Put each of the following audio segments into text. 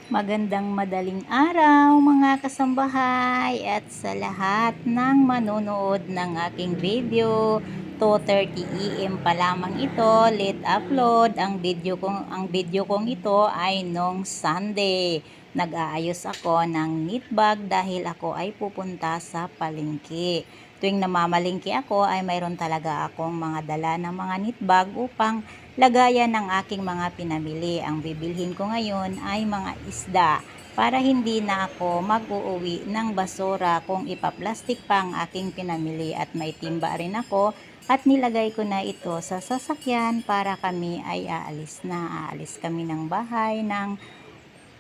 Magandang madaling araw mga kasambahay at sa lahat ng manonood ng aking video. 2:30 AM pa lamang ito, late upload. Ang video kong ito ay nung Sunday. Nag-aayos ako ng knit bag dahil ako ay pupunta sa palengke. Tuwing namamalengke ako ay mayroon talaga akong mga dala ng mga knit bag upang lagayan ng aking mga pinamili. Ang bibilhin ko ngayon ay mga isda para hindi na ako mag-uuwi ng basura kung ipaplastic pa ang aking pinamili, at may timba rin ako at nilagay ko na ito sa sasakyan para kami ay aalis na. Aalis kami ng bahay ng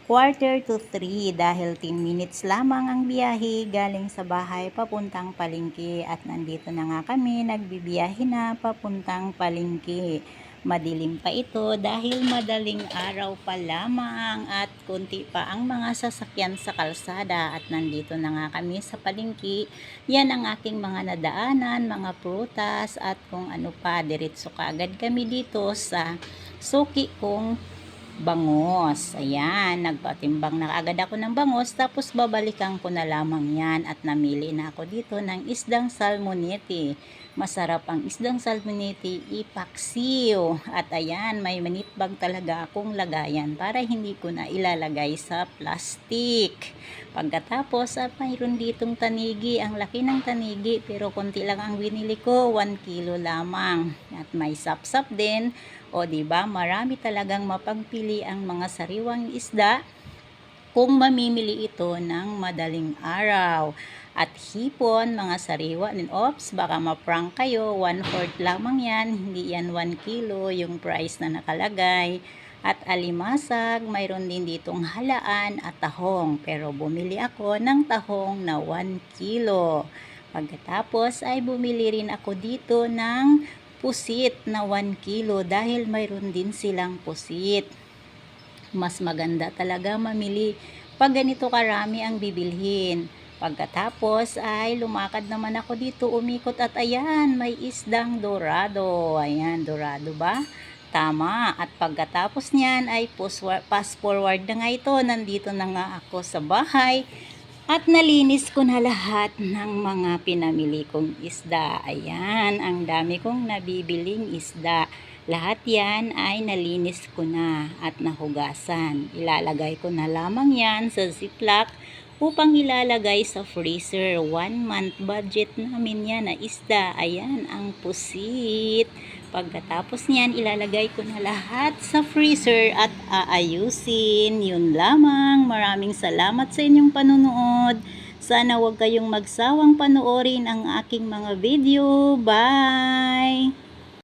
2:45 dahil 10 minutes lamang ang biyahe galing sa bahay papuntang palengke, at nandito na nga kami, nagbibiyahe na papuntang palengke. Madilim pa ito dahil madaling araw pa lamang at konti pa ang mga sasakyan sa kalsada, at nandito na nga kami sa palengke. Yan ang aking mga nadaanan, mga prutas at kung ano pa. Diretso kaagad kami dito sa suki kong bangos. Ayan, nagpatimbang na agad ako ng bangos, tapos babalikan ko na lamang yan, at namili na ako dito ng isdang salmonete. Masarap ang isdang salmonete ipaksiw. At ayan, may manit bag talaga akong lagayan para hindi ko na ilalagay sa plastic. Pagkatapos, mayroon ditong tanigi. Ang laki ng tanigi pero konti lang ang binili ko, 1 kilo lamang. At may sapsap din. O di ba, marami talagang mapagpili ang mga sariwang isda kung mamimili ito ng madaling araw. At hipon, mga sariwa din. Oops, baka ma-prank kayo, 1/4 lamang yan, hindi yan 1 kilo yung price na nakalagay. At alimasag, mayroon din ditong halaan at tahong, pero bumili ako ng tahong na 1 kilo. Pagkatapos ay bumili rin ako dito ng pusit na 1 kilo dahil mayroon din silang pusit. Mas maganda talaga mamili pag ganito karami ang bibilhin. Pagkatapos ay lumakad naman ako dito, umikot, at ayan, may isdang dorado. Ayan, dorado ba? Tama. At pagkatapos niyan ay fast forward na nga ito. Nandito na nga ako sa bahay. At nalinis ko na lahat ng mga pinamili kong isda. Ayan, ang dami kong nabibiling isda. Lahat yan ay nalinis ko na at nahugasan. Ilalagay ko na lamang yan sa ziplock upang ilalagay sa freezer. 1 month budget namin yan na isda. Ayan, ang pusit. Pagkatapos niyan, ilalagay ko na lahat sa freezer at aayusin. Yun lamang. Maraming salamat sa inyong panunood. Sana huwag kayong magsawang panoorin ang aking mga video. Bye!